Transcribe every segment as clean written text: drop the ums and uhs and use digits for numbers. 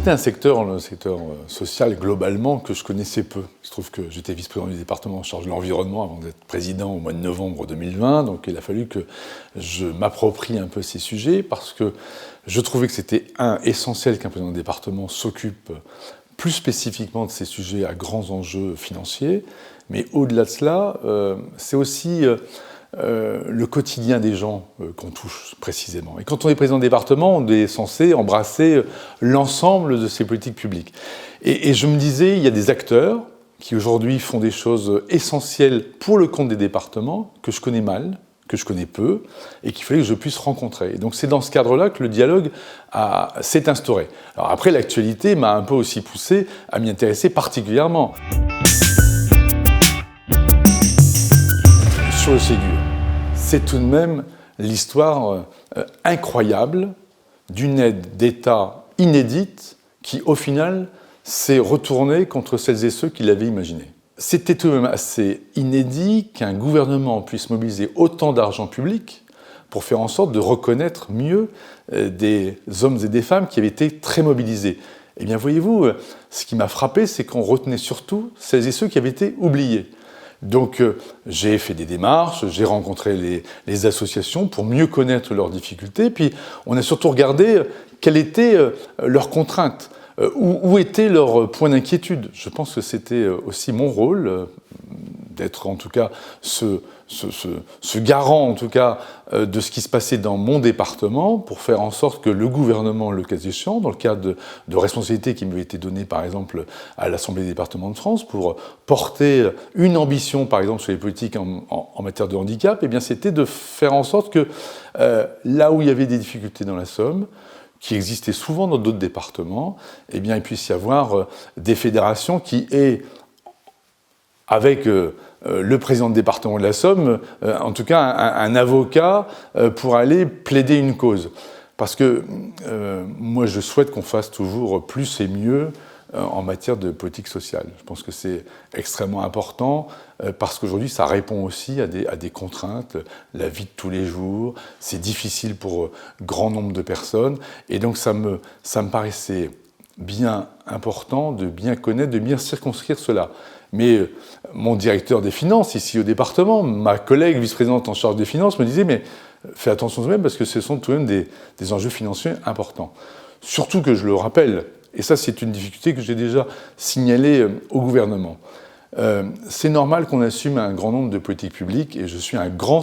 c'était un secteur, le secteur social, globalement, que je connaissais peu. Il se trouve que j'étais vice-président du département en charge de l'environnement avant d'être président au mois de novembre 2020. Donc il a fallu que je m'approprie un peu ces sujets parce que je trouvais que c'était essentiel qu'un président de département s'occupe plus spécifiquement de ces sujets à grands enjeux financiers. Mais au-delà de cela, c'est aussi le quotidien des gens qu'on touche précisément. Et quand on est président de département, on est censé embrasser l'ensemble de ces politiques publiques. Et je me disais, il y a des acteurs qui aujourd'hui font des choses essentielles pour le compte des départements, que je connais mal, que je connais peu, et qu'il fallait que je puisse rencontrer. Et donc c'est dans ce cadre-là que le dialogue s'est instauré. Alors après, l'actualité m'a un peu aussi poussé à m'y intéresser particulièrement. Sur le Ségur, c'est tout de même l'histoire incroyable d'une aide d'État inédite qui, au final, s'est retournée contre celles et ceux qui l'avaient imaginée. C'était tout de même assez inédit qu'un gouvernement puisse mobiliser autant d'argent public pour faire en sorte de reconnaître mieux des hommes et des femmes qui avaient été très mobilisés. Eh bien, voyez-vous, ce qui m'a frappé, c'est qu'on retenait surtout celles et ceux qui avaient été oubliés. Donc j'ai fait des démarches, j'ai rencontré les associations pour mieux connaître leurs difficultés, puis on a surtout regardé quelles étaient leurs contraintes, où étaient leurs points d'inquiétude. Je pense que c'était aussi mon rôle d'être en tout cas ce garant en tout cas de ce qui se passait dans mon département pour faire en sorte que le gouvernement, le cas échéant, dans le cadre de responsabilités qui m'avaient été données par exemple à l'Assemblée des départements de France pour porter une ambition par exemple sur les politiques en matière de handicap, eh bien c'était de faire en sorte que là où il y avait des difficultés dans la Somme, qui existaient souvent dans d'autres départements, eh bien il puisse y avoir des fédérations qui aient avec le président de département de la Somme, en tout cas un avocat pour aller plaider une cause. Parce que moi je souhaite qu'on fasse toujours plus et mieux en matière de politique sociale. Je pense que c'est extrêmement important parce qu'aujourd'hui ça répond aussi à des contraintes, la vie de tous les jours, c'est difficile pour grand nombre de personnes et donc ça me paraissait bien important de bien connaître, de bien circonscrire cela. Mais mon directeur des finances, ici au département, ma collègue vice-présidente en charge des finances me disait « mais fais attention tout de même parce que ce sont tout de même des enjeux financiers importants ». Surtout que je le rappelle, et ça c'est une difficulté que j'ai déjà signalée au gouvernement, c'est normal qu'on assume un grand nombre de politiques publiques et je suis un grand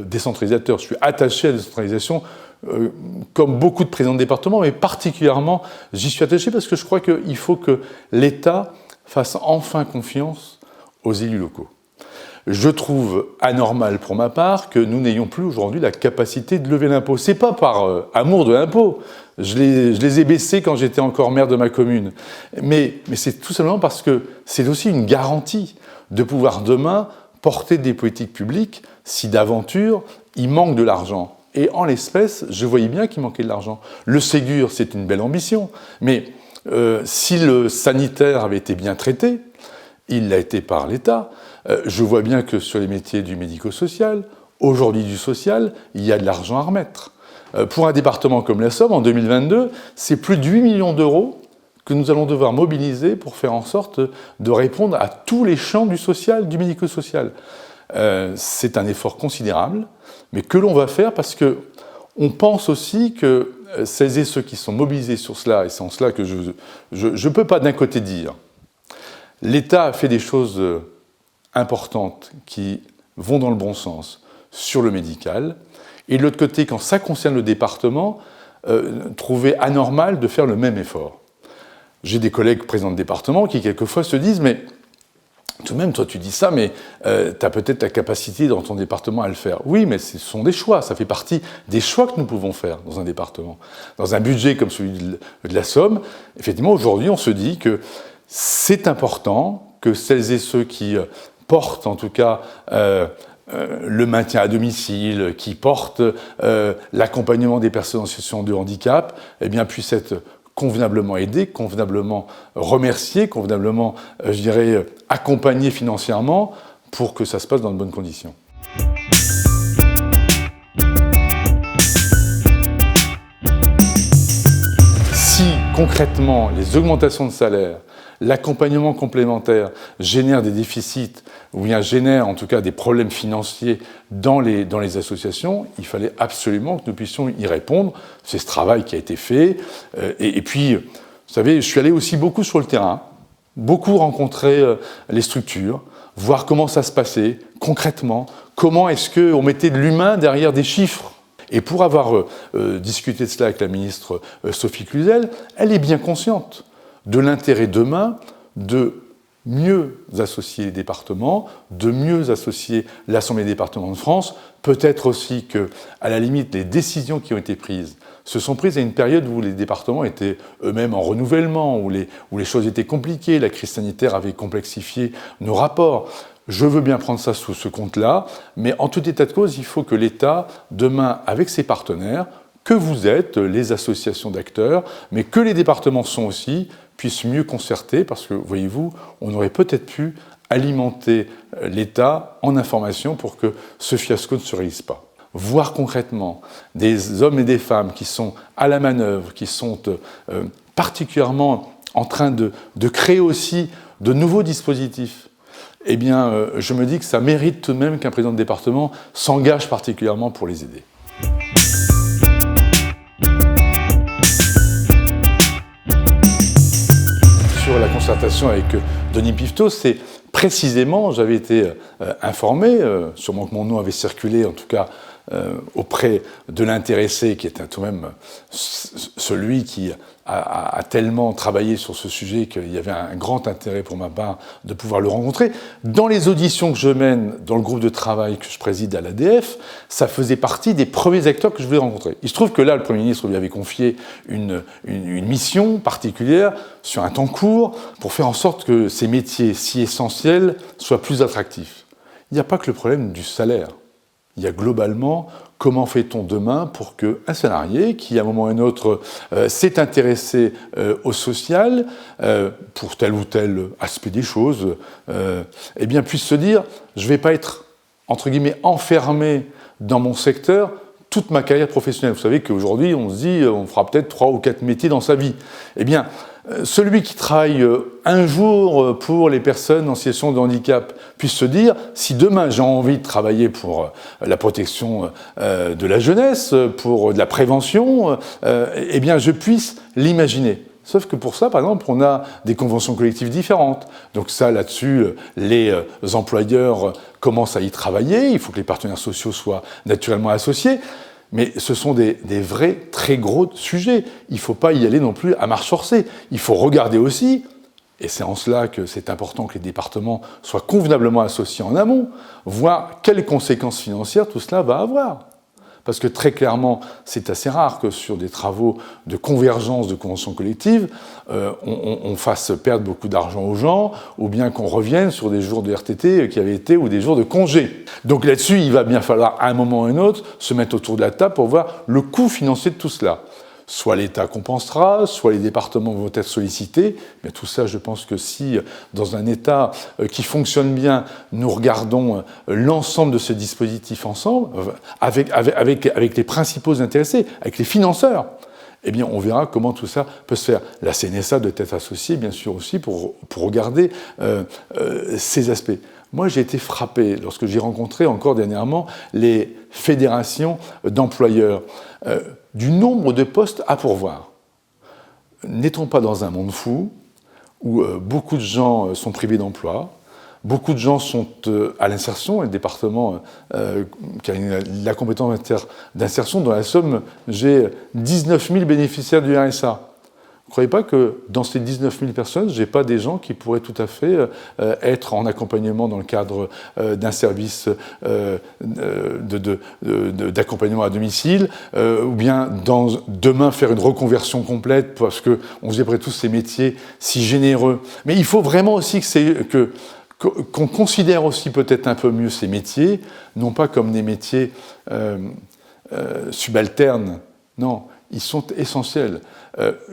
décentralisateur, je suis attaché à la décentralisation comme beaucoup de présidents de département, mais particulièrement j'y suis attaché parce que je crois qu'il faut que l'État fasse enfin confiance aux élus locaux. Je trouve anormal pour ma part que nous n'ayons plus aujourd'hui la capacité de lever l'impôt. C'est pas par amour de l'impôt, je les ai baissés quand j'étais encore maire de ma commune, mais c'est tout simplement parce que c'est aussi une garantie de pouvoir demain porter des politiques publiques si d'aventure il manque de l'argent. Et en l'espèce, je voyais bien qu'il manquait de l'argent. Le Ségur, c'est une belle ambition, mais si le sanitaire avait été bien traité, il l'a été par l'État. Je vois bien que sur les métiers du médico-social, aujourd'hui du social, il y a de l'argent à remettre. Pour un département comme la Somme, en 2022, c'est plus de 8 millions d'euros que nous allons devoir mobiliser pour faire en sorte de répondre à tous les champs du social, du médico-social. C'est un effort considérable, mais que l'on va faire parce que on pense aussi que celles et ceux qui sont mobilisés sur cela, et c'est en cela que je ne peux pas d'un côté dire l'État a fait des choses importantes qui vont dans le bon sens sur le médical, et de l'autre côté, quand ça concerne le département, trouver anormal de faire le même effort. J'ai des collègues présidents de département qui quelquefois se disent « mais tout de même, toi tu dis ça, mais tu as peut-être la capacité dans ton département à le faire. » Oui, mais ce sont des choix, ça fait partie des choix que nous pouvons faire dans un département. Dans un budget comme celui de la Somme, effectivement, aujourd'hui, on se dit que c'est important que celles et ceux qui portent, en tout cas, le maintien à domicile, qui portent l'accompagnement des personnes en situation de handicap, eh bien, puissent être convenablement aidés, convenablement remerciés, convenablement, je dirais, accompagnés financièrement pour que ça se passe dans de bonnes conditions. Si concrètement les augmentations de salaire, l'accompagnement complémentaire génère des déficits ou bien génère en tout cas des problèmes financiers dans les associations, il fallait absolument que nous puissions y répondre. C'est ce travail qui a été fait. Et puis, vous savez, je suis allé aussi beaucoup sur le terrain, beaucoup rencontrer les structures, voir comment ça se passait concrètement, comment est-ce qu'on mettait de l'humain derrière des chiffres. Et pour avoir discuté de cela avec la ministre Sophie Cluzel, elle est bien consciente de l'intérêt demain de mieux associer les départements, de mieux associer l'Assemblée des départements de France, peut-être aussi qu'à la limite, les décisions qui ont été prises se sont prises à une période où les départements étaient eux-mêmes en renouvellement, où les choses étaient compliquées, la crise sanitaire avait complexifié nos rapports. Je veux bien prendre ça sous ce compte-là, mais en tout état de cause, il faut que l'État, demain, avec ses partenaires, que vous êtes, les associations d'acteurs, mais que les départements sont aussi, puissent mieux concerter, parce que, voyez-vous, on aurait peut-être pu alimenter l'État en information pour que ce fiasco ne se réalise pas. Voir concrètement des hommes et des femmes qui sont à la manœuvre, qui sont particulièrement en train de créer aussi de nouveaux dispositifs, eh bien, je me dis que ça mérite tout de même qu'un président de département s'engage particulièrement pour les aider. Sur la concertation avec Denis Piveteau, c'est précisément, j'avais été informé, sûrement que mon nom avait circulé, en tout cas auprès de l'intéressé, qui était tout de même celui qui a tellement travaillé sur ce sujet qu'il y avait un grand intérêt pour ma part de pouvoir le rencontrer. Dans les auditions que je mène dans le groupe de travail que je préside à l'ADF, ça faisait partie des premiers acteurs que je voulais rencontrer. Il se trouve que là, le Premier ministre lui avait confié une mission particulière sur un temps court pour faire en sorte que ces métiers si essentiels soient plus attractifs. Il n'y a pas que le problème du salaire. Il y a globalement comment fait-on demain pour qu'un salarié qui, à un moment ou à un autre, s'est intéressé au social, pour tel ou tel aspect des choses, eh bien, puisse se dire « je ne vais pas être, entre guillemets, enfermé dans mon secteur toute ma carrière professionnelle ». Vous savez qu'aujourd'hui, on se dit on fera peut-être 3 ou 4 métiers dans sa vie. Eh bien, celui qui travaille un jour pour les personnes en situation de handicap puisse se dire, si demain j'ai envie de travailler pour la protection de la jeunesse, pour de la prévention, eh bien je puisse l'imaginer. Sauf que pour ça, par exemple, on a des conventions collectives différentes. Donc ça, là-dessus, les employeurs commencent à y travailler, il faut que les partenaires sociaux soient naturellement associés. Mais ce sont des vrais, très gros sujets. Il ne faut pas y aller non plus à marche forcée. Il faut regarder aussi, et c'est en cela que c'est important que les départements soient convenablement associés en amont, voir quelles conséquences financières tout cela va avoir. Parce que très clairement, c'est assez rare que sur des travaux de convergence de conventions collectives, on fasse perdre beaucoup d'argent aux gens, ou bien qu'on revienne sur des jours de RTT qui avaient été, ou des jours de congé. Donc là-dessus, il va bien falloir, à un moment ou à un autre, se mettre autour de la table pour voir le coût financier de tout cela. Soit l'État compensera, soit les départements vont être sollicités. Mais tout ça, je pense que si, dans un État qui fonctionne bien, nous regardons l'ensemble de ce dispositif ensemble, avec les principaux intéressés, avec les financeurs, eh bien, on verra comment tout ça peut se faire. La CNSA doit être associée, bien sûr, aussi, pour regarder ces aspects. Moi, j'ai été frappé, lorsque j'ai rencontré encore dernièrement les fédérations d'employeurs, du nombre de postes à pourvoir. N'est-on pas dans un monde fou où beaucoup de gens sont privés d'emploi, beaucoup de gens sont à l'insertion, et le département qui a la compétence d'insertion, dans la Somme, j'ai 19 000 bénéficiaires du RSA. Vous ne croyez pas que dans ces 19 000 personnes, je n'ai pas des gens qui pourraient tout à fait être en accompagnement dans le cadre d'un service d'accompagnement à domicile, ou bien demain faire une reconversion complète parce qu'on faisait après tous ces métiers si généreux. Mais il faut vraiment aussi qu'on considère aussi peut-être un peu mieux ces métiers, non pas comme des métiers subalternes, non, ils sont essentiels.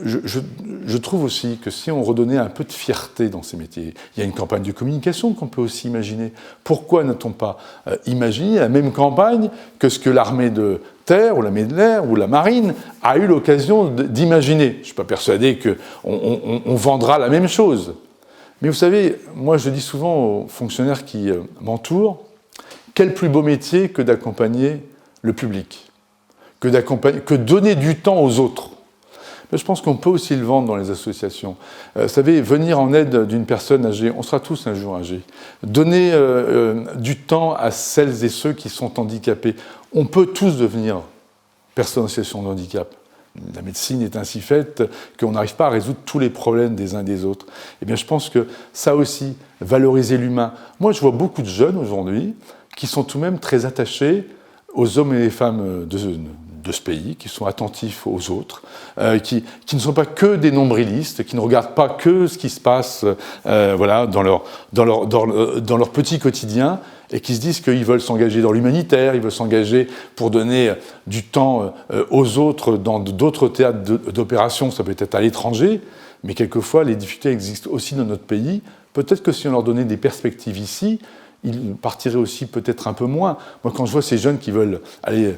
Je trouve aussi que si on redonnait un peu de fierté dans ces métiers, il y a une campagne de communication qu'on peut aussi imaginer. Pourquoi n'a-t-on pas imaginé la même campagne que ce que l'armée de terre, ou l'armée de l'air, ou la marine a eu l'occasion d'imaginer? Je ne suis pas persuadé qu'on vendra la même chose. Mais vous savez, moi je dis souvent aux fonctionnaires qui m'entourent, quel plus beau métier que d'accompagner le public, que donner du temps aux autres. Mais je pense qu'on peut aussi le vendre dans les associations. Vous savez, venir en aide d'une personne âgée, on sera tous un jour âgés, donner du temps à celles et ceux qui sont handicapés. On peut tous devenir personnes en situation de handicap. La médecine est ainsi faite qu'on n'arrive pas à résoudre tous les problèmes des uns et des autres. Eh bien, je pense que ça aussi, valoriser l'humain. Moi, je vois beaucoup de jeunes aujourd'hui qui sont tout de même très attachés aux hommes et les femmes de ce pays, qui sont attentifs aux autres, qui ne sont pas que des nombrilistes, qui ne regardent pas que ce qui se passe voilà, dans leur petit quotidien, et qui se disent qu'ils veulent s'engager dans l'humanitaire, ils veulent s'engager pour donner du temps aux autres dans d'autres théâtres d'opération, ça peut être à l'étranger, mais quelquefois les difficultés existent aussi dans notre pays. Peut-être que si on leur donnait des perspectives ici, ils partiraient aussi peut-être un peu moins. Moi, quand je vois ces jeunes qui veulent aller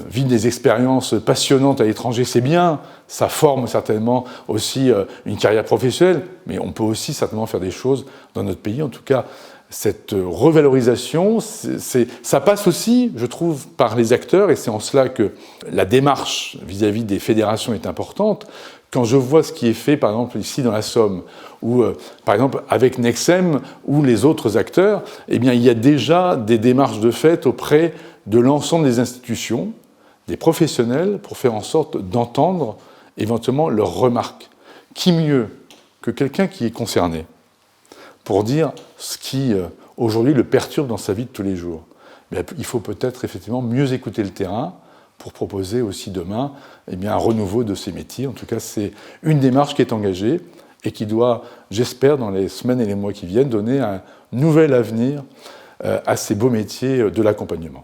vivre des expériences passionnantes à l'étranger, c'est bien, ça forme certainement aussi une carrière professionnelle, mais on peut aussi certainement faire des choses dans notre pays. En tout cas, cette revalorisation, ça passe aussi, je trouve, par les acteurs, et c'est en cela que la démarche vis-à-vis des fédérations est importante. Quand je vois ce qui est fait, par exemple, ici dans la Somme, ou par exemple avec Nexem ou les autres acteurs, eh bien, il y a déjà des démarches de fait auprès de l'ensemble des institutions, des professionnels, pour faire en sorte d'entendre éventuellement leurs remarques. Qui mieux que quelqu'un qui est concerné pour dire ce qui, aujourd'hui, le perturbe dans sa vie de tous les jours? Mais il faut peut-être effectivement mieux écouter le terrain, pour proposer aussi demain eh bien, un renouveau de ces métiers. En tout cas, c'est une démarche qui est engagée et qui doit, j'espère, dans les semaines et les mois qui viennent, donner un nouvel avenir à ces beaux métiers de l'accompagnement.